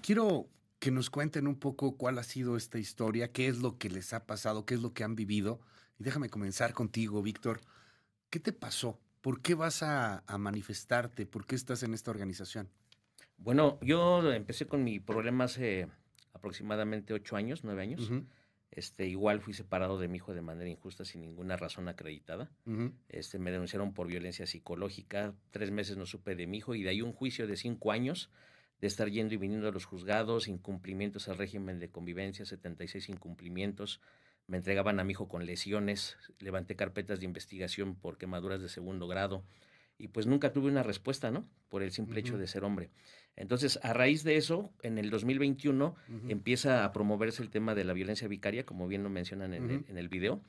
Quiero que nos cuenten un poco cuál ha sido esta historia, qué es lo que les ha pasado, qué es lo que han vivido. Y déjame comenzar contigo, Víctor. ¿Qué te pasó? ¿Por qué vas a manifestarte? ¿Por qué estás en esta organización? Bueno, yo empecé con mi problema hace aproximadamente 8 años, 9 años. Ujú, Igual fui separado de mi hijo de manera injusta sin ninguna razón acreditada. ujú, Me denunciaron por violencia psicológica, 3 meses no supe de mi hijo y de ahí un juicio de 5 años de estar yendo y viniendo a los juzgados, incumplimientos al régimen de convivencia, 76 incumplimientos. Me entregaban a mi hijo con lesiones, levanté carpetas de investigación por quemaduras de segundo grado y pues nunca tuve una respuesta, ¿no? Por el simple hecho ujú, de ser hombre. Entonces, a raíz de eso, en el 2021 ujú, empieza a promoverse el tema de la violencia vicaria, como bien lo mencionan en ujú, el video,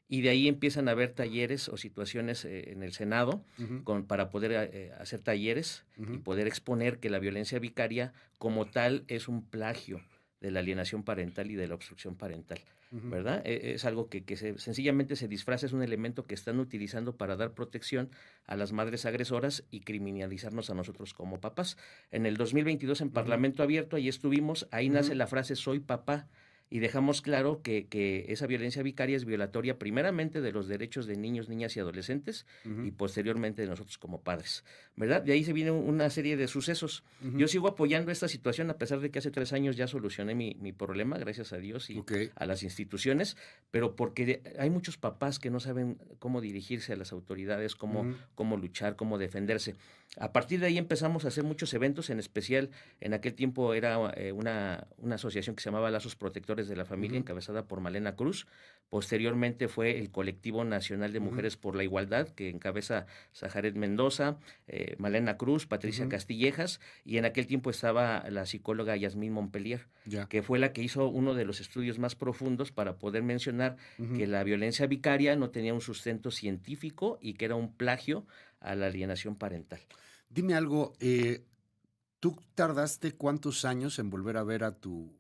y de ahí empiezan a haber talleres o situaciones en el Senado ujú, para poder hacer talleres y ujú, poder exponer que la violencia vicaria como tal es un plagio de la alienación parental y de la obstrucción parental. ujú. ¿Verdad? Es algo que sencillamente se disfraza, es un elemento que están utilizando para dar protección a las madres agresoras y criminalizarnos a nosotros como papás. En el 2022 en Ujú, Parlamento Abierto, ahí estuvimos, ahí nace ujú, la frase soy papá y dejamos claro que esa violencia vicaria es violatoria primeramente de los derechos de niños, niñas y adolescentes y ujú, posteriormente de nosotros como padres, ¿verdad? De ahí se viene una serie de sucesos. Yo ujú. sigo apoyando esta situación a pesar de que hace 3 años ya solucioné mi problema, gracias a Dios y Ok. a las instituciones, pero porque hay muchos papás que no saben cómo dirigirse a las autoridades, Ujú, cómo luchar, cómo defenderse. A partir de ahí empezamos a hacer muchos eventos, en especial en aquel tiempo era una asociación que se llamaba Lazos Protectores de la Familia, ujú, encabezada por Malena Cruz. Posteriormente fue el Colectivo Nacional de ujú, Mujeres por la Igualdad, que encabeza Sajaret Mendoza, Malena Cruz, Patricia ujú. Castillejas, y en aquel tiempo estaba la psicóloga Yasmín Montpellier, Ya. que fue la que hizo uno de los estudios más profundos para poder mencionar que Ujú. la violencia vicaria no tenía un sustento científico y que era un plagio a la alienación parental. Dime algo, ¿tú tardaste cuántos años en volver a ver a tu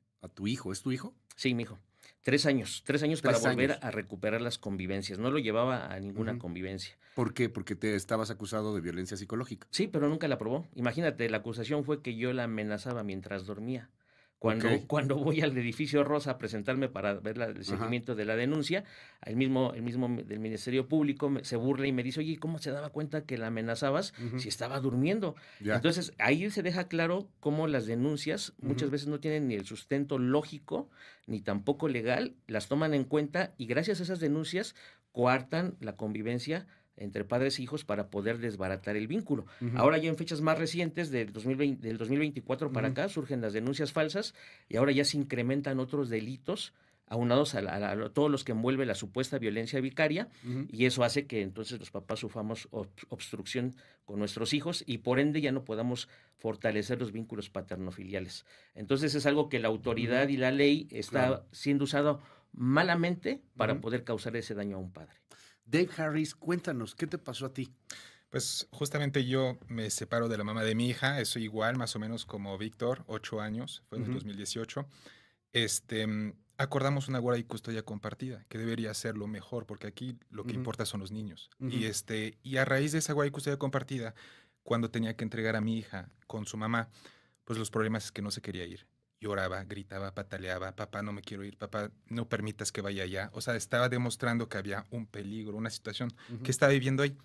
hijo? ¿Es tu hijo? Sí, mijo. 3 años para 3 volver años. a recuperar las convivencias. No lo llevaba a ninguna Ujú. convivencia. ¿Por qué? Porque te estabas acusado de violencia psicológica. Sí, pero nunca la probó. Imagínate, la acusación fue que yo la amenazaba mientras dormía. Cuando, Okey. cuando voy al edificio Rosa a presentarme para ver el Ajá. seguimiento de la denuncia, el mismo del Ministerio Público se burla y me dice, oye, ¿cómo se daba cuenta que la amenazabas Ujú. si estaba durmiendo? Ya. Entonces, ahí se deja claro cómo las denuncias muchas Ujú. veces no tienen ni el sustento lógico ni tampoco legal, las toman en cuenta y gracias a esas denuncias coartan la convivencia entre padres e hijos para poder desbaratar el vínculo. Ujú. Ahora ya en fechas más recientes del 2024 para Ujú. acá surgen las denuncias falsas y ahora ya se incrementan otros delitos aunados a todos los que envuelve la supuesta violencia vicaria Ujú. y eso hace que entonces los papás suframos obstrucción con nuestros hijos y por ende ya no podamos fortalecer los vínculos paternofiliales. Entonces es algo que la autoridad Ujú. y la ley Claro. está siendo usado malamente para Ujú. poder causar ese daño a un padre. Dave Harris, cuéntanos, ¿qué te pasó a ti? Pues justamente yo me separo de la mamá de mi hija, eso igual, más o menos como Víctor, 8 años, fue en el Ujú. 2018. Acordamos una guardia y custodia compartida, que debería ser lo mejor, porque aquí lo que Ujú. importa son los niños. Ujú. Y a raíz de esa guardia y custodia compartida, cuando tenía que entregar a mi hija con su mamá, pues los problemas es que no se quería ir. Lloraba, gritaba, pataleaba, papá, no me quiero ir, papá, no permitas que vaya allá. O sea, estaba demostrando que había un peligro, una situación que Ujú. estaba viviendo ahí.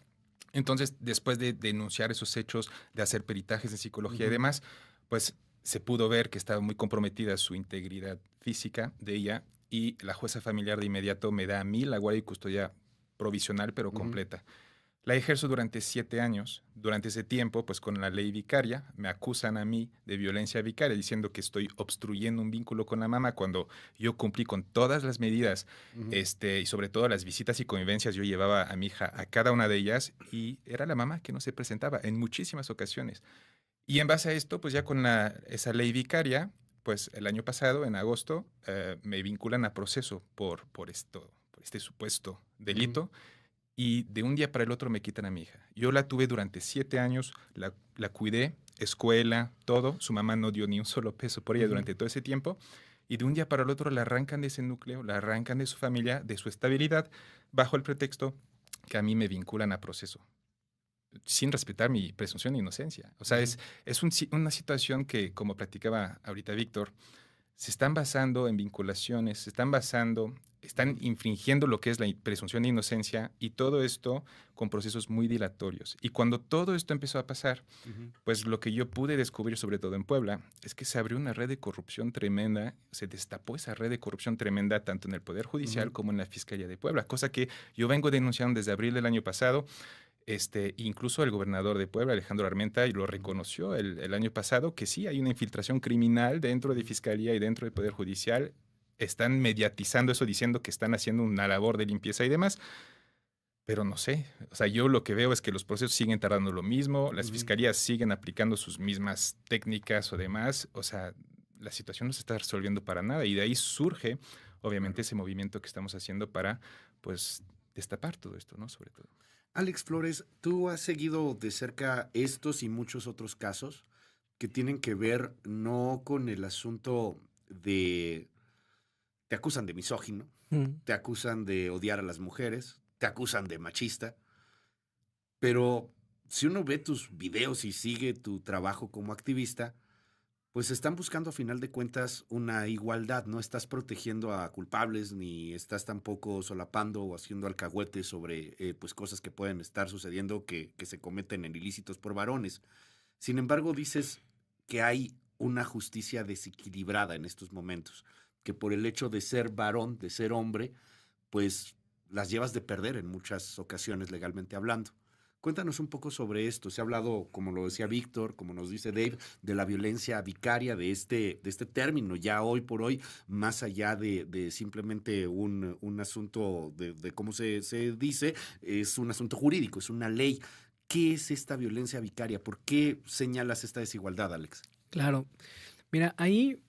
Entonces, después de denunciar esos hechos, de hacer peritajes en psicología y Ujú. demás, pues se pudo ver que estaba muy comprometida su integridad física de ella y la jueza familiar de inmediato me da a mí la guardia y custodia provisional pero Ujú. completa. La ejerzo durante 7 años. Durante ese tiempo, pues con la ley vicaria, me acusan a mí de violencia vicaria, diciendo que estoy obstruyendo un vínculo con la mamá cuando yo cumplí con todas las medidas, Ujú. y sobre todo las visitas y convivencias, yo llevaba a mi hija a cada una de ellas y era la mamá que no se presentaba en muchísimas ocasiones. Y en base a esto, pues ya con esa ley vicaria, pues el año pasado, en agosto, me vinculan a proceso por este supuesto Ujú. delito y de un día para el otro me quitan a mi hija. Yo la tuve durante 7 años, la cuidé, escuela, todo. Su mamá no dio ni un solo peso por ella Ujú. durante todo ese tiempo. Y de un día para el otro la arrancan de ese núcleo, la arrancan de su familia, de su estabilidad, bajo el pretexto que a mí me vinculan a proceso. sin respetar mi presunción de inocencia. O sea, Ujú. es una situación que, como platicaba ahorita Víctor, se están basando en vinculaciones, están infringiendo lo que es la presunción de inocencia y todo esto con procesos muy dilatorios. Y cuando todo esto empezó a pasar, Ujú. pues lo que yo pude descubrir, sobre todo en Puebla, es que se abrió una red de corrupción tremenda, se destapó esa red de corrupción tremenda tanto en el Poder Judicial Ujú. como en la Fiscalía de Puebla, cosa que yo vengo denunciando desde abril del año pasado. Incluso el gobernador de Puebla, Alejandro Armenta, y lo Ujú. reconoció el año pasado, que sí hay una infiltración criminal dentro de Fiscalía y dentro del Poder Judicial. Están mediatizando eso, diciendo que están haciendo una labor de limpieza y demás, pero no sé. O sea, yo lo que veo es que los procesos siguen tardando lo mismo, las Ujú. fiscalías siguen aplicando sus mismas técnicas o demás. O sea, la situación no se está resolviendo para nada y de ahí surge, obviamente, Claro. ese movimiento que estamos haciendo para, pues, destapar todo esto, ¿no? Sobre todo. Alex Flores, ¿tú has seguido de cerca estos y muchos otros casos que tienen que ver no con el asunto de, te acusan de misógino, Mm. te acusan de odiar a las mujeres, te acusan de machista, pero si uno ve tus videos y sigue tu trabajo como activista, pues están buscando a final de cuentas una igualdad, no estás protegiendo a culpables ni estás tampoco solapando o haciendo alcahuetes sobre pues cosas que pueden estar sucediendo que se cometen en ilícitos por varones. Sin embargo, dices que hay una justicia desequilibrada en estos momentos, que por el hecho de ser varón, de ser hombre, pues las llevas de perder en muchas ocasiones legalmente hablando. Cuéntanos un poco sobre esto. Se ha hablado, como lo decía Víctor, como nos dice Dave, de la violencia vicaria, de este término, ya hoy por hoy, más allá de simplemente un asunto de cómo se dice, es un asunto jurídico, es una ley. ¿Qué es esta violencia vicaria? ¿Por qué señalas esta desigualdad, Alex? Claro. Mira, ahí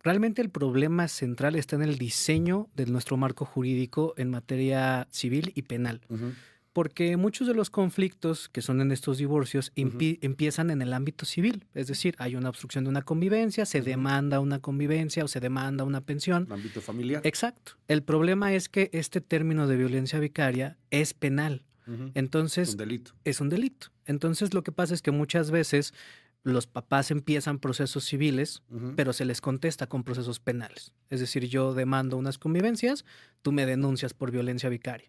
realmente el problema central está en el diseño de nuestro marco jurídico en materia civil y penal. Ujú. Porque muchos de los conflictos que son en estos divorcios Ujú. empiezan en el ámbito civil. Es decir, hay una obstrucción de una convivencia, se Ujú. demanda una convivencia o se demanda una pensión. Ámbito familiar. Exacto. El problema es que este término de violencia vicaria es penal. Ujú. Es un Entonces, delito. es un delito. Entonces, lo que pasa es que muchas veces los papás empiezan procesos civiles, Ujú. pero se les contesta con procesos penales. Es decir, yo demando unas convivencias, tú me denuncias por violencia vicaria.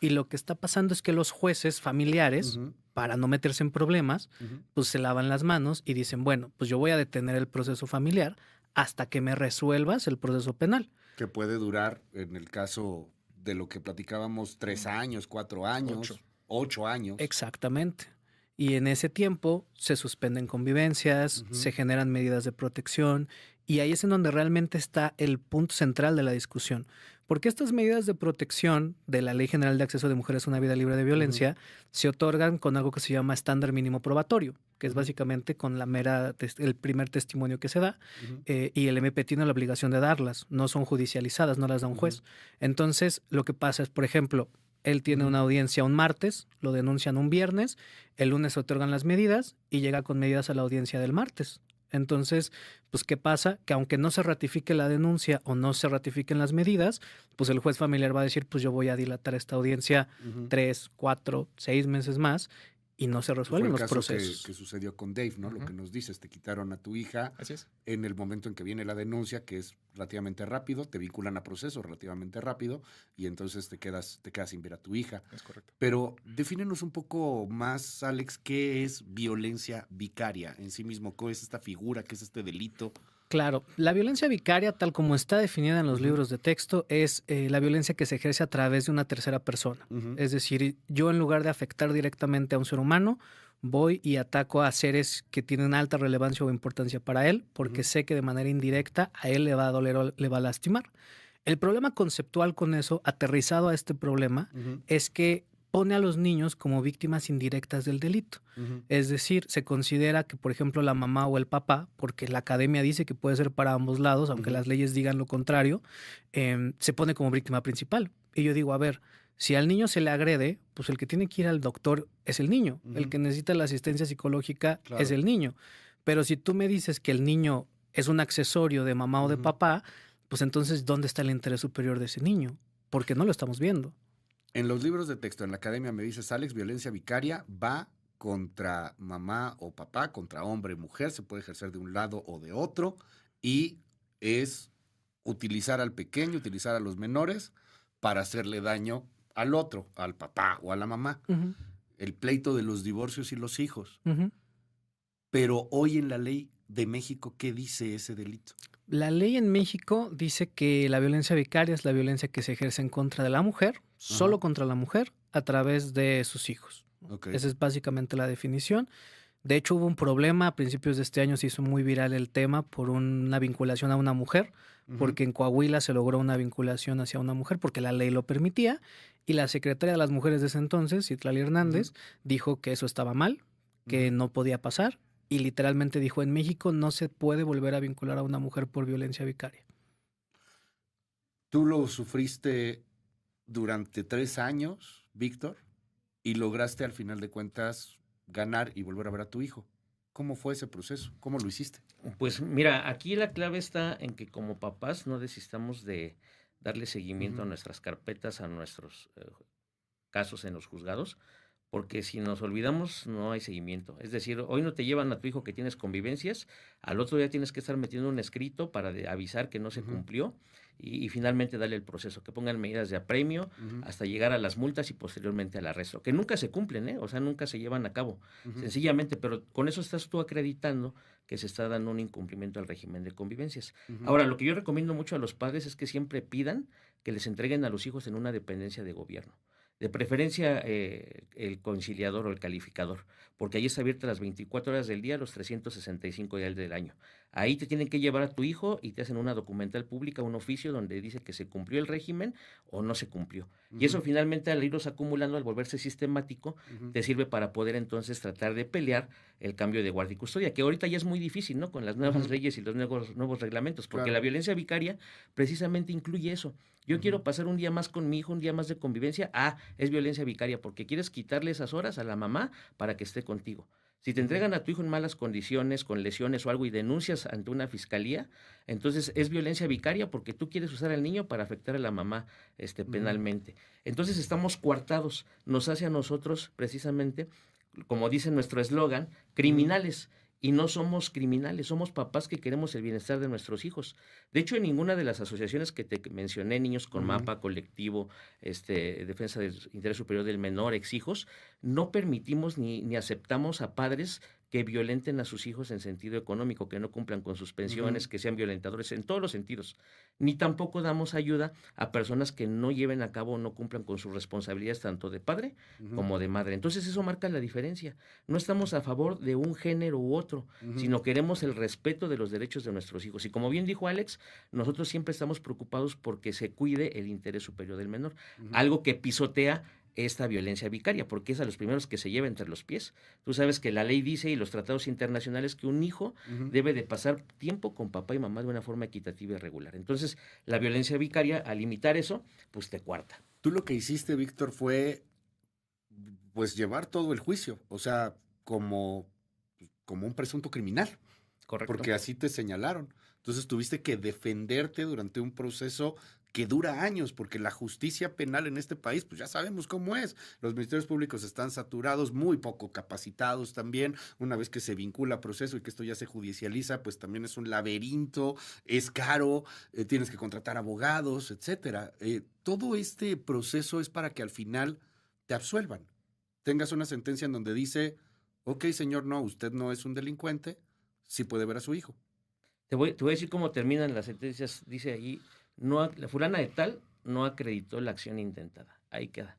Y lo que está pasando es que los jueces familiares, Ujú. para no meterse en problemas, Ujú. pues se lavan las manos y dicen, bueno, pues yo voy a detener el proceso familiar hasta que me resuelvas el proceso penal. Que puede durar, en el caso de lo que platicábamos, 3 años, 4 años, 8. 8 años. Exactamente. Y en ese tiempo se suspenden convivencias, Ujú. se generan medidas de protección y ahí es en donde realmente está el punto central de la discusión. Porque estas medidas de protección de la Ley General de Acceso de Mujeres a una Vida Libre de Violencia se otorgan con algo que se llama estándar mínimo probatorio, que es Ujú. básicamente con la el primer testimonio que se da, Ujú. y el MP tiene la obligación de darlas, no son judicializadas, no las da un juez. Ujú. Entonces, lo que pasa es, por ejemplo, él tiene Ujú. una audiencia un martes, lo denuncian un viernes, el lunes se otorgan las medidas y llega con medidas a la audiencia del martes. Entonces, pues, ¿qué pasa? Que aunque no se ratifique la denuncia o no se ratifiquen las medidas, pues el juez familiar va a decir, pues yo voy a dilatar esta audiencia Ujú. 3, 4, 6 meses más y no se Que fue resuelven el los caso que procesos. sucedió con Dave, ¿no? Lo Ujú. que nos dices, te quitaron a tu hija Así es. en el momento en que viene la denuncia, que es relativamente rápido, te vinculan a proceso relativamente rápido y entonces te quedas sin ver a tu hija. Es correcto. Pero defínenos un poco más, Alex, ¿qué es violencia vicaria en sí mismo? ¿Qué es esta figura? ¿Qué es este delito? Claro, la violencia vicaria, tal como está definida en los Ujú. libros de texto, es la violencia que se ejerce a través de una tercera persona. Ujú. Es decir, yo en lugar de afectar directamente a un ser humano, voy y ataco a seres que tienen alta relevancia o importancia para él, porque Ujú. sé que de manera indirecta a él le va a doler o le va a lastimar. El problema conceptual con eso, aterrizado a este problema, Ujú. es que pone a los niños como víctimas indirectas del delito. Ujú. Es decir, se considera que, por ejemplo, la mamá o el papá, porque la academia dice que puede ser para ambos lados, aunque Ujú. las leyes digan lo contrario, se pone como víctima principal. Y yo digo, a ver, si al niño se le agrede, pues el que tiene que ir al doctor es el niño. El Ujú. que necesita la asistencia psicológica es Claro. el niño. Pero si tú me dices que el niño es un accesorio de mamá o de Ujú. papá, pues entonces, ¿dónde está el interés superior de ese niño? Porque no lo estamos viendo. En los libros de texto, en la academia me dices, Alex, violencia vicaria va contra mamá o papá, contra hombre o mujer, se puede ejercer de un lado o de otro, y es utilizar al pequeño, utilizar a los menores para hacerle daño al otro, al papá o a la mamá. Ujú, El pleito de los divorcios y los hijos. ujú. Pero hoy en la ley de México, ¿qué dice ese delito? La ley en México dice que la violencia vicaria es la violencia que se ejerce en contra de la mujer, solo contra la mujer, a través de sus hijos. Ok. Esa es básicamente la definición. De hecho, hubo un problema, a principios de este año se hizo muy viral el tema por una vinculación a una mujer, Ujú. porque en Coahuila se logró una vinculación hacia una mujer porque la ley lo permitía, y la secretaria de las mujeres de ese entonces, Citlali Hernández, dijo que eso estaba mal, que Ujú. no podía pasar, y literalmente dijo, en México no se puede volver a vincular a una mujer por violencia vicaria. Tú lo sufriste durante 3 años, Víctor, y lograste al final de cuentas ganar y volver a ver a tu hijo. ¿Cómo fue ese proceso? ¿Cómo lo hiciste? Pues mira, aquí la clave está en que como papás no desistamos de darle seguimiento a Ujú. nuestras carpetas, a nuestros casos en los juzgados, porque si nos olvidamos no hay seguimiento. Es decir, hoy no te llevan a tu hijo que tienes convivencias, al otro día tienes que estar metiendo un escrito para avisar que no se Ujú. cumplió y finalmente darle el proceso, que pongan medidas de apremio Ujú. hasta llegar a las multas y posteriormente al arresto, que nunca se cumplen, ¿eh? O sea, nunca se llevan a cabo, Ujú. sencillamente, pero con eso estás tú acreditando que se está dando un incumplimiento al régimen de convivencias. Ujú. Ahora, lo que yo recomiendo mucho a los padres es que siempre pidan que les entreguen a los hijos en una dependencia de gobierno. De preferencia, el conciliador o el calificador, porque ahí está abierta las 24 horas del día, los 365 días del año. Ahí te tienen que llevar a tu hijo y te hacen una documental pública, un oficio donde dice que se cumplió el régimen o no se cumplió. Y eso Ujú. finalmente, al irlos acumulando, al volverse sistemático, Ujú. te sirve para poder entonces tratar de pelear el cambio de guardia y custodia, que ahorita ya es muy difícil, ¿no? Con las nuevas Ujú. leyes y los nuevos reglamentos, porque Claro. la violencia vicaria precisamente incluye eso. Yo Ujú. quiero pasar un día más con mi hijo, un día más de convivencia. Es violencia vicaria porque quieres quitarle esas horas a la mamá para que esté contigo. Si te Ujú. entregan a tu hijo en malas condiciones, con lesiones o algo y denuncias ante una fiscalía, entonces es violencia vicaria porque tú quieres usar al niño para afectar a la mamá Ujú. penalmente. Entonces estamos coartados. Nos hace a nosotros precisamente, como dice nuestro eslogan, criminales. Y no somos criminales, somos papás que queremos el bienestar de nuestros hijos. De hecho, en ninguna de las asociaciones que te mencioné, Niños con Ujú. Mapa, Colectivo, Defensa del Interés Superior del Menor, Exhijos, no permitimos ni aceptamos a padres que violenten a sus hijos en sentido económico, que no cumplan con sus pensiones, Ujú. que sean violentadores en todos los sentidos. Ni tampoco damos ayuda a personas que no lleven a cabo o no cumplan con sus responsabilidades tanto de padre Ujú. como de madre. Entonces eso marca la diferencia. No estamos a favor de un género u otro, Ujú. sino queremos el respeto de los derechos de nuestros hijos. Y como bien dijo Alex, nosotros siempre estamos preocupados porque se cuide el interés superior del menor, Ujú. algo que pisotea esta violencia vicaria, porque es a los primeros que se lleva entre los pies. Tú sabes que la ley dice y los tratados internacionales que un hijo Ujú. debe de pasar tiempo con papá y mamá de una forma equitativa y regular. Entonces, la violencia vicaria, al limitar eso, pues te cuarta. Tú lo que hiciste, Víctor, fue pues llevar todo el juicio, o sea, como un presunto criminal, ¿Correcto? porque así te señalaron. Entonces tuviste que defenderte durante un proceso que dura años, porque la justicia penal en este país, pues ya sabemos cómo es. Los ministerios públicos están saturados, muy poco capacitados también. Una vez que se vincula a proceso y que esto ya se judicializa, pues también es un laberinto, es caro, tienes que contratar abogados, etcétera. Todo este proceso es para que al final te absuelvan. Tengas una sentencia en donde dice, ok, señor, no, usted no es un delincuente, sí puede ver a su hijo. Te voy a decir cómo terminan las sentencias. Dice ahí, la fulana de tal no acreditó la acción intentada. Ahí queda.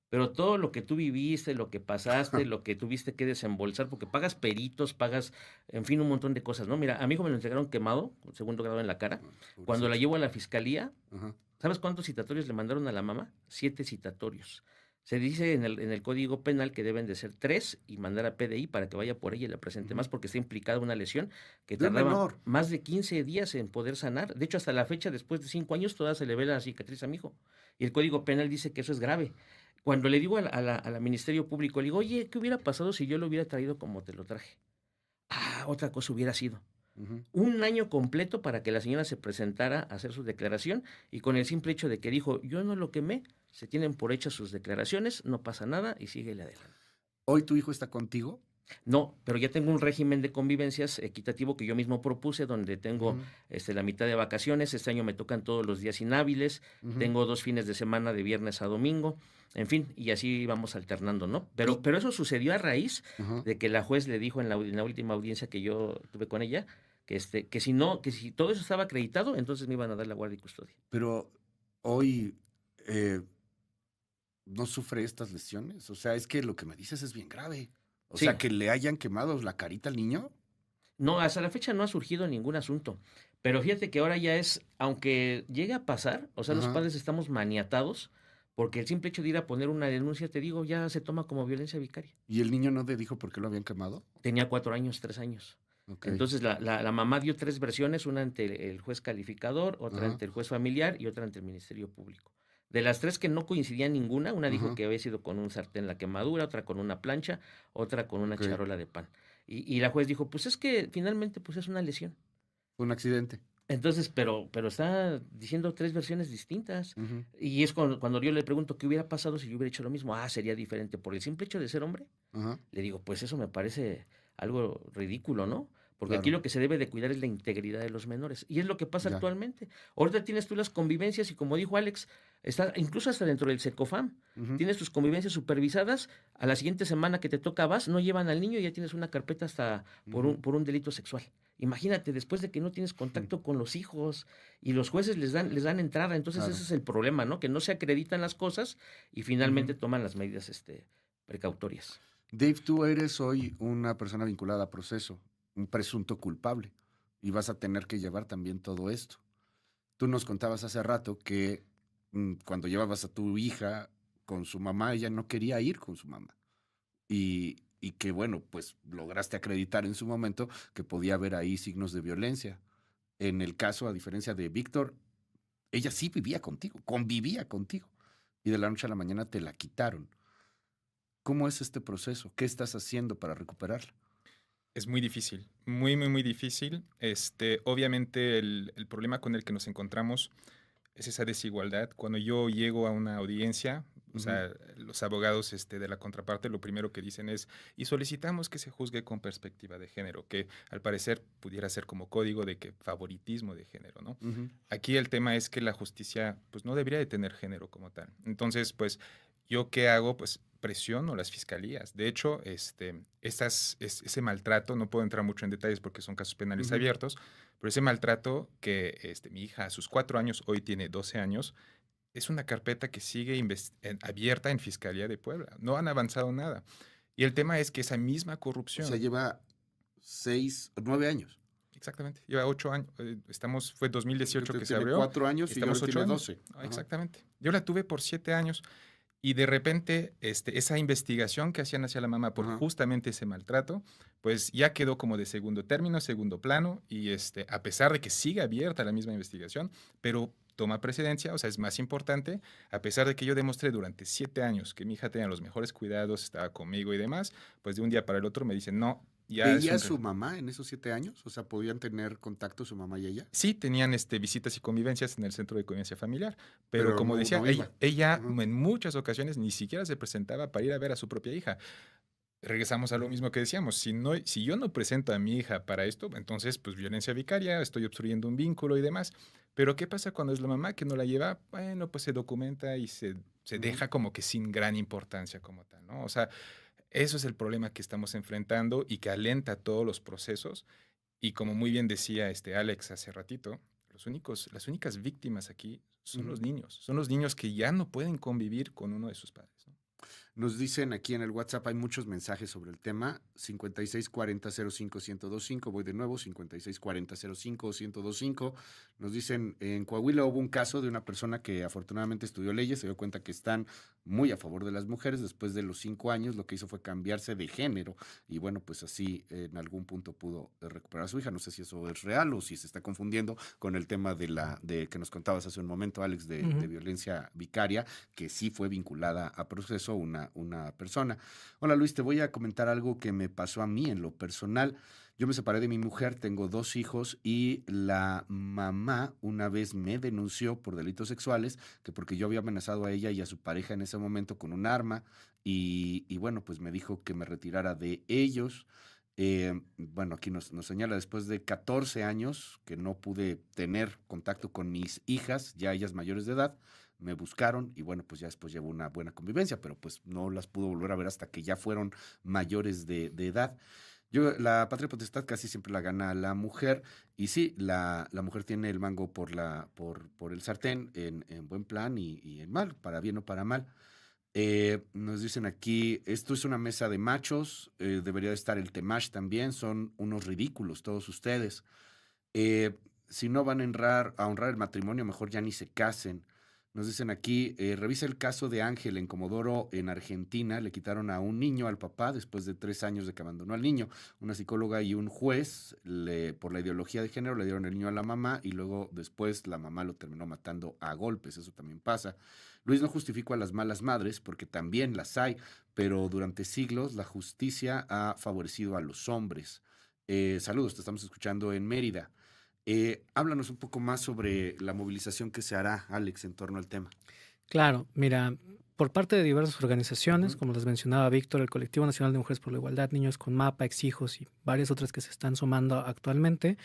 Pero todo lo que tú viviste, lo que pasaste, lo que tuviste que desembolsar, porque pagas peritos, pagas, en fin, un montón de cosas, ¿no? Mira, a mi hijo me lo entregaron quemado, con segundo grado en la cara. Cuando la Pobrecito. llevo a la fiscalía, Ajá. ¿sabes cuántos citatorios le mandaron a la mamá? 7 citatorios. Se dice en el Código Penal que deben de ser 3 y mandar a PDI para que vaya por ella y le presente más, porque está implicada una lesión que De un tardaba menor. más de 15 días en poder sanar. De hecho, hasta la fecha, después de 5 años, todavía se le ve la cicatriz a mi hijo. Y el Código Penal dice que eso es grave. Cuando le digo a la Ministerio Público, le digo, oye, ¿qué hubiera pasado si yo lo hubiera traído como te lo traje? Otra cosa hubiera sido. Ujú. Un año completo para que la señora se presentara a hacer su declaración y con el simple hecho de que dijo, yo no lo quemé, se tienen por hechas sus declaraciones, no pasa nada y síguele adelante. ¿Hoy tu hijo está contigo? No, pero ya tengo un régimen de convivencias equitativo que yo mismo propuse, donde tengo Ujú, la mitad de vacaciones. Este año me tocan todos los días inhábiles, ujú. tengo 2 fines de semana de viernes a domingo, en fin, y así vamos alternando, ¿no? Y Pero eso sucedió a raíz ajá. de que la juez le dijo en la última audiencia que yo tuve con ella, que si no, que si todo eso estaba acreditado, entonces me iban a dar la guardia y custodia. Pero hoy, eh, ¿no sufre estas lesiones? O sea, es que lo que me dices es bien grave. O sea, Sí, que le hayan quemado la carita al niño. no, hasta la fecha no ha surgido ningún asunto. Pero fíjate que ahora ya es, aunque llegue a pasar, o sea, los Ajá. padres estamos maniatados, porque el simple hecho de ir a poner una denuncia, te digo, ya se toma como violencia vicaria. ¿Y el niño no te dijo por qué lo habían quemado? Tenía 4 años, 3 años. Ok. Entonces la mamá dio 3 versiones, una ante el juez calificador, otra Ajá, ante el juez familiar y otra ante el Ministerio Público. De las 3 que no coincidían ninguna, una dijo ajá. que había sido con un sartén la quemadura, otra con una plancha, otra con una Ok. charola de pan. Y la juez dijo, pues es que finalmente pues es una lesión. Fue un accidente. Entonces, pero está diciendo 3 versiones distintas. Ujú, Y es cuando yo le pregunto qué hubiera pasado si yo hubiera hecho lo mismo. Ah, sería diferente. Por el simple hecho de ser hombre, ajá. le digo, pues eso me parece algo ridículo, ¿no? Porque aquí Claro. lo que se debe de cuidar es la integridad de los menores. Y es lo que pasa Ya. actualmente. Ahorita tienes tú las convivencias y como dijo Alex, está incluso hasta dentro del SECOFAM. Ujú, Tienes tus convivencias supervisadas. A la siguiente semana que te toca vas, no llevan al niño y ya tienes una carpeta hasta ujú, por un delito sexual. Imagínate, después de que no tienes ujú. contacto con los hijos y los jueces les dan entrada, entonces ese Claro. es el problema, ¿no? Que no se acreditan las cosas y finalmente Ujú. toman las medidas precautorias. Dave, tú eres hoy una persona vinculada a proceso, un presunto culpable, y vas a tener que llevar también todo esto. Tú nos contabas hace rato que cuando llevabas a tu hija con su mamá, ella no quería ir con su mamá. Y que, bueno, pues lograste acreditar en su momento que podía haber ahí signos de violencia. En el caso, a diferencia de Víctor, ella sí vivía contigo, convivía contigo, y de la noche a la mañana te la quitaron. ¿Cómo es este proceso? ¿Qué estás haciendo para recuperarla? Es muy difícil, muy, muy, muy difícil. Obviamente el problema con el que nos encontramos es esa desigualdad. Cuando yo llego a una audiencia, o Ujú, sea, los abogados de la contraparte lo primero que dicen es, y solicitamos que se juzgue con perspectiva de género, que al parecer pudiera ser como código de que favoritismo de género, ¿no? ujú, Aquí el tema es que la justicia, pues no debería de tener género como tal. Entonces, pues, ¿yo qué hago? Pues presiono las fiscalías. De hecho, ese maltrato, no puedo entrar mucho en detalles porque son casos penales ujú. abiertos, pero ese maltrato que mi hija a sus 4 años, hoy tiene 12 años, es una carpeta que sigue abierta en Fiscalía de Puebla. No han avanzado nada. Y el tema es que esa misma O sea, corrupción, lleva 6, 9 años. exactamente, lleva 8 años, fue 2018 que se Tiene abrió, 4 años y ahora estamos 8 tiene años. 12. Ah, Ajá. exactamente. Yo la tuve por 7 años y de repente esa investigación que hacían hacia la mamá por Ajá. justamente ese maltrato, pues ya quedó como de segundo término, segundo plano y a pesar de que sigue abierta la misma investigación, pero toma precedencia, o sea, es más importante, a pesar de que yo demostré durante 7 años que mi hija tenía los mejores cuidados, estaba conmigo y demás, pues de un día para el otro me dicen, no, ya es ¿Veía a un... su mamá en esos 7 años? O sea, ¿podían tener contacto su mamá y ella? Sí, tenían visitas y convivencias en el centro de convivencia familiar, pero Pero como no, decía, no ella, iba. ella Ajá. en muchas ocasiones ni siquiera se presentaba para ir a ver a su propia hija. Regresamos a lo mismo que decíamos, si yo no presento a mi hija para esto, entonces pues violencia vicaria, estoy obstruyendo un vínculo y demás. Pero ¿qué pasa cuando es la mamá que no la lleva? Bueno, pues se documenta y se Ujú. deja como que sin gran importancia como tal, ¿no? O sea, eso es el problema que estamos enfrentando y que alenta todos los procesos. Y como muy bien decía Alex hace ratito, las únicas víctimas aquí Ujú. son los niños que ya no pueden convivir con uno de sus padres, ¿no? Nos dicen aquí en el WhatsApp, hay muchos mensajes sobre el tema, 5640-05-1025, voy de nuevo, 5640-05-1025. Nos dicen, en Coahuila hubo un caso de una persona que afortunadamente estudió leyes, se dio cuenta que están muy a favor de las mujeres, después de los 5 años lo que hizo fue cambiarse de género y bueno, pues así en algún punto pudo recuperar a su hija. No sé si eso es real o si se está confundiendo con el tema de que nos contabas hace un momento, Alex, de Ujú. violencia vicaria, que sí fue vinculada a proceso una persona. Hola Luis, te voy a comentar algo que me pasó a mí en lo personal. Yo me separé de mi mujer, tengo 2 hijos y la mamá una vez me denunció por delitos sexuales, que porque yo había amenazado a ella y a su pareja en ese momento con un arma y bueno, pues me dijo que me retirara de ellos. Bueno, aquí nos señala después de 14 años que no pude tener contacto con mis hijas, ya ellas mayores de edad, me buscaron y bueno, pues ya después llevo una buena convivencia, pero pues no las pudo volver a ver hasta que ya fueron mayores de edad. La patria potestad casi siempre la gana la mujer, y sí, la mujer tiene el mango por el sartén en buen plan y en mal, para bien o para mal. Nos dicen aquí, esto es una mesa de machos, debería de estar el Temash también, son unos ridículos todos ustedes. Eh, si no van a honrar el matrimonio, mejor ya ni se casen. Nos dicen aquí, revisa el caso de Ángel en Comodoro, en Argentina. Le quitaron a un niño al papá después de 3 años de que abandonó al niño. Una psicóloga y un juez, por la ideología de género, le dieron el niño a la mamá y luego después la mamá lo terminó matando a golpes. Eso también pasa. Luis, no justifico a las malas madres, porque también las hay, pero durante siglos la justicia ha favorecido a los hombres. Saludos, te estamos escuchando en Mérida. Háblanos un poco más sobre la movilización que se hará, Alex, en torno al tema. Claro, mira, por parte de diversas organizaciones, Ujú. como les mencionaba Víctor, el Colectivo Nacional de Mujeres por la Igualdad, Niños con Mapa, Exhijos y varias otras que se están sumando actualmente,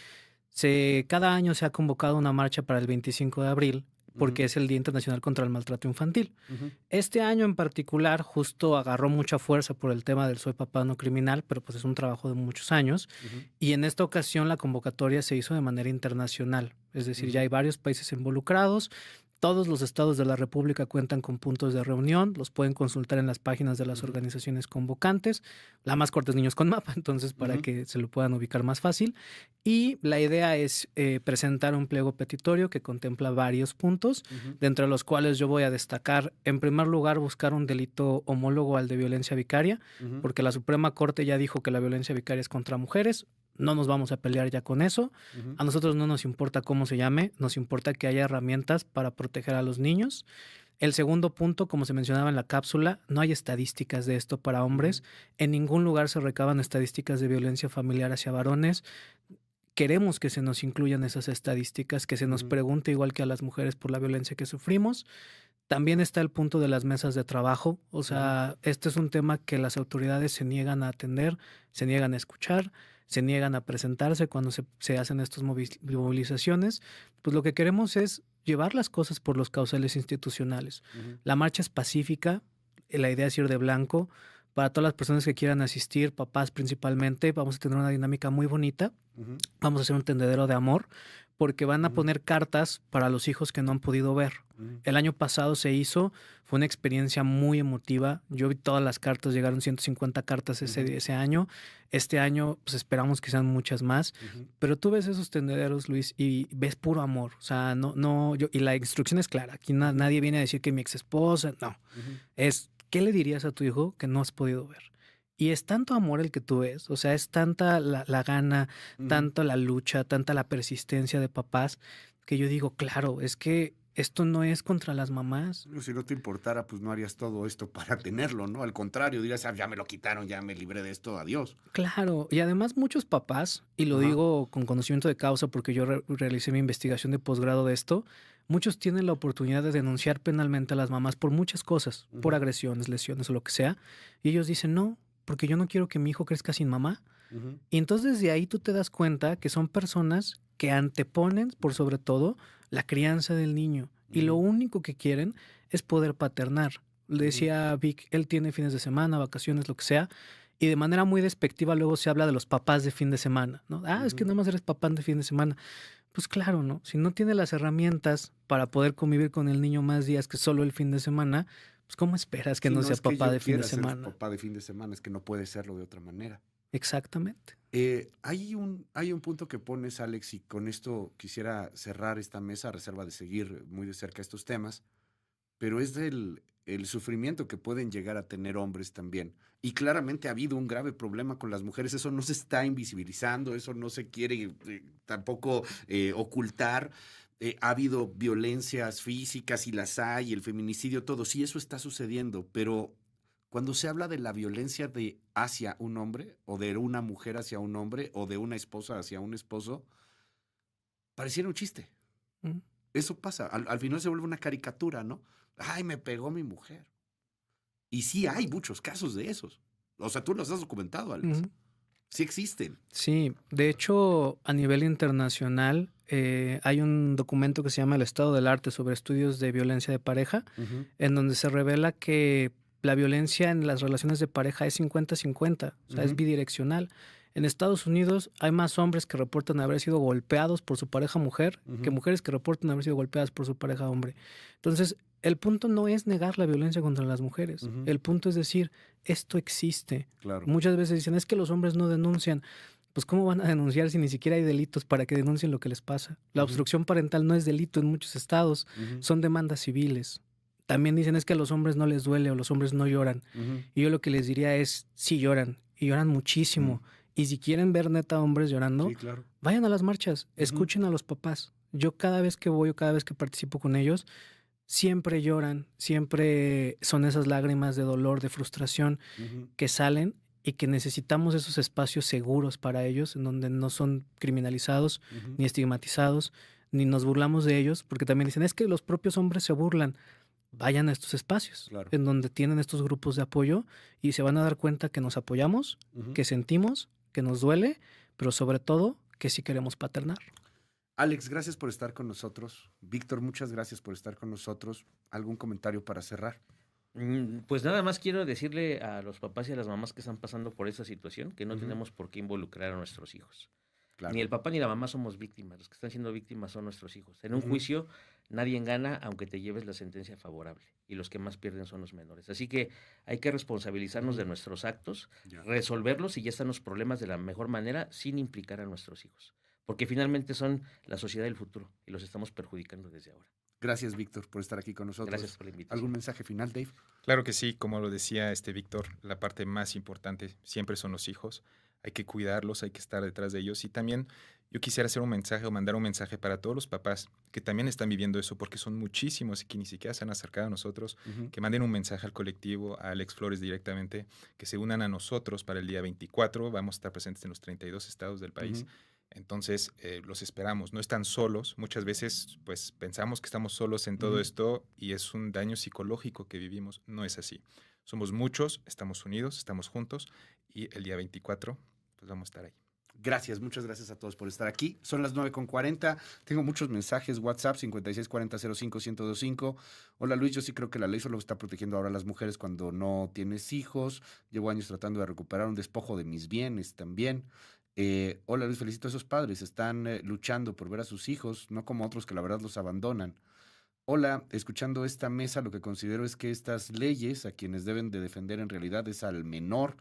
cada año se ha convocado una marcha para el 25 de abril porque Ujú, es el Día Internacional contra el Maltrato Infantil. ujú, Este año en particular justo agarró mucha fuerza por el tema del Soy Papá No Criminal, pero pues es un trabajo de muchos años. ujú, Y en esta ocasión la convocatoria se hizo de manera internacional, es decir, ya ujú, hay varios países involucrados. Todos los estados de la República cuentan con puntos de reunión, los pueden consultar en las páginas de las ujú, organizaciones convocantes. La más corta es Niños con Mapa, entonces para ujú, que se lo puedan ubicar más fácil. Y la idea es presentar un pliego petitorio que contempla varios puntos, ujú, dentro de los cuales yo voy a destacar, en primer lugar, buscar un delito homólogo al de violencia vicaria, ujú, porque la Suprema Corte ya dijo que la violencia vicaria es contra mujeres. No nos vamos a pelear ya con eso. ujú, A nosotros no nos importa cómo se llame, nos importa que haya herramientas para proteger a los niños. El segundo punto, como se mencionaba en la cápsula, no hay estadísticas de esto para ujú, hombres. En ningún lugar se recaban estadísticas de violencia familiar hacia varones. Queremos que se nos incluyan esas estadísticas, que se nos ujú, pregunte igual que a las mujeres por la violencia que sufrimos. También está el punto de las mesas de trabajo. O ujú, sea, este es un tema que las autoridades se niegan a atender, se niegan a escuchar, se niegan a presentarse cuando se hacen estas movilizaciones. Pues lo que queremos es llevar las cosas por los causales institucionales. ujú, La marcha es pacífica, la idea es ir de blanco. Para todas las personas que quieran asistir, papás principalmente, vamos a tener una dinámica muy bonita. ujú, Vamos a hacer un tendedero de amor porque van a ujú, poner cartas para los hijos que no han podido ver. ujú, El año pasado se hizo, fue una experiencia muy emotiva. Yo vi todas las cartas, llegaron 150 cartas ujú, ese año. Este año, pues esperamos que sean muchas más. ujú, Pero tú ves esos tendederos, Luis, y ves puro amor. O sea, y la instrucción es clara. Aquí ujú, nadie viene a decir que mi ex esposa, no. ujú, Es, ¿qué le dirías a tu hijo que no has podido ver? Y es tanto amor el que tú ves, o sea, es tanta la gana, ujú. tanto la lucha, tanta la persistencia de papás, que yo digo, claro, es que esto no es contra las mamás. Si no te importara, pues no harías todo esto para tenerlo, ¿no? Al contrario, dirías, "Ah, ya me lo quitaron, ya me libré de esto, adiós". Claro, y además muchos papás, y lo Ajá. digo con conocimiento de causa porque yo realicé mi investigación de posgrado de esto, muchos tienen la oportunidad de denunciar penalmente a las mamás por muchas cosas, por Ujú, agresiones, lesiones o lo que sea, y ellos dicen, no, porque yo no quiero que mi hijo crezca sin mamá. ujú, Y entonces de ahí tú te das cuenta que son personas que anteponen, por sobre todo, la crianza del niño. Y lo ujú, único que quieren es poder paternar. Le ujú, decía Vic, él tiene fines de semana, vacaciones, lo que sea. Y de manera muy despectiva luego se habla de los papás de fin de semana, ¿no? Ah, es que ujú. nada más eres papá de fin de semana. Pues claro, ¿no? Si no tiene las herramientas para poder convivir con el niño más días que solo el fin de semana, pues ¿cómo esperas que Sí, no no sea es que papá yo de fin de quiera ser semana? papá de fin de semana, es que no puede serlo de otra manera. Exactamente. Hay un punto que pones, Alex, y con esto quisiera cerrar esta mesa a reserva de seguir muy de cerca estos temas, pero es el sufrimiento que pueden llegar a tener hombres también. Y claramente ha habido un grave problema con las mujeres, eso no se está invisibilizando, eso no se quiere tampoco ocultar. Ha habido violencias físicas y las hay, el feminicidio, todo, sí, eso está sucediendo, pero cuando se habla de la violencia hacia un hombre, o de una mujer hacia un hombre, o de una esposa hacia un esposo, pareciera un chiste. Mm. Eso pasa. Al final se vuelve una caricatura, ¿no? Ay, me pegó mi mujer. Y sí hay muchos casos de esos. O sea, tú los has documentado, Alex. Ujú. Sí existen. Sí, de hecho, a nivel internacional hay un documento que se llama El Estado del Arte sobre estudios de violencia de pareja, en donde se revela que la violencia en las relaciones de pareja es 50-50, o sea, es Ujú. bidireccional. En Estados Unidos hay más hombres que reportan haber sido golpeados por su pareja mujer que Ujú. mujeres que reportan haber sido golpeadas por su pareja hombre. Entonces, el punto no es negar la violencia contra las mujeres. Ujú. El punto es decir, esto existe. Claro. Muchas veces dicen, es que los hombres no denuncian. Pues ¿cómo van a denunciar si ni siquiera hay delitos para que denuncien lo que les pasa? La Ujú. obstrucción parental no es delito en muchos estados, Ujú. son demandas civiles. También dicen es que a los hombres no les duele o los hombres no lloran. Ujú. Y yo lo que les diría es, sí lloran, y lloran muchísimo. Y si quieren ver neta hombres llorando, Sí, claro. vayan a las marchas, Ujú. escuchen a los papás. Yo cada vez que voy o cada vez que participo con ellos, siempre lloran, siempre son esas lágrimas de dolor, de frustración Ujú. que salen y que necesitamos esos espacios seguros para ellos, en donde no son criminalizados, Ujú. ni estigmatizados, ni nos burlamos de ellos, porque también dicen, es que los propios hombres se burlan. Vayan a estos espacios, Claro. en donde tienen estos grupos de apoyo y se van a dar cuenta que nos apoyamos, Ujú. que sentimos, que nos duele, pero sobre todo que sí queremos paternar. Alex, gracias por estar con nosotros. Víctor, muchas gracias por estar con nosotros. ¿Algún comentario para cerrar? Pues nada más quiero decirle a los papás y a las mamás que están pasando por esa situación que no Ujú. tenemos por qué involucrar a nuestros hijos. Claro. Ni el papá ni la mamá somos víctimas, los que están siendo víctimas son nuestros hijos. En un Ujú. juicio nadie gana aunque te lleves la sentencia favorable y los que más pierden son los menores. Así que hay que responsabilizarnos de Ujú. nuestros actos, Ya. resolverlos y ya están los problemas de la mejor manera sin implicar a nuestros hijos. Porque finalmente son la sociedad del futuro y los estamos perjudicando desde ahora. Gracias, Víctor, por estar aquí con nosotros. Gracias por la invitación. ¿Algún mensaje final, Dave? Claro que sí, como lo decía Víctor, la parte más importante siempre son los hijos. Hay que cuidarlos, hay que estar detrás de ellos. Y también yo quisiera hacer un mensaje o mandar un mensaje para todos los papás que también están viviendo eso, porque son muchísimos y que ni siquiera se han acercado a nosotros, Ujú. que manden un mensaje al colectivo, a Alex Flores directamente, que se unan a nosotros para el día 24. Vamos a estar presentes en los 32 estados del país. Ujú. Entonces, los esperamos. No están solos. Muchas veces, pues, pensamos que estamos solos en todo Ujú. esto y es un daño psicológico que vivimos. No es así. Somos muchos, estamos unidos, estamos juntos y el día 24, pues vamos a estar ahí. Gracias, muchas gracias a todos por estar aquí. Son las 9:40. Tengo muchos mensajes. WhatsApp 5640-05-1025. Hola Luis, yo sí creo que la ley solo está protegiendo ahora a las mujeres cuando no tienes hijos. Llevo años tratando de recuperar un despojo de mis bienes también. Hola Luis, felicito a esos padres. Están luchando por ver a sus hijos, no como otros que la verdad los abandonan. Hola, escuchando esta mesa, lo que considero es que estas leyes a quienes deben de defender en realidad es al menor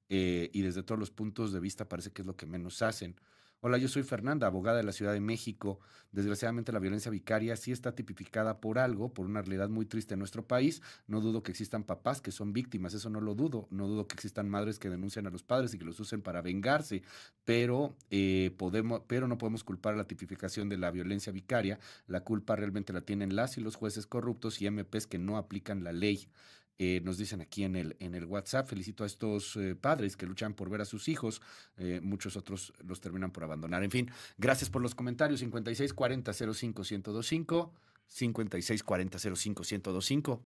y desde todos los puntos de vista parece que es lo que menos hacen. Hola, yo soy Fernanda, abogada de la Ciudad de México. Desgraciadamente la violencia vicaria sí está tipificada por algo, por una realidad muy triste en nuestro país. No dudo que existan papás que son víctimas, eso no lo dudo. No dudo que existan madres que denuncian a los padres y que los usen para vengarse, pero no podemos culpar a la tipificación de la violencia vicaria. La culpa realmente la tienen las y los jueces corruptos y MPs que no aplican la ley. Nos dicen aquí en el WhatsApp, felicito a estos padres que luchan por ver a sus hijos, muchos otros los terminan por abandonar. En fin, gracias por los comentarios. 5640-05-1025, 5640-05-1025.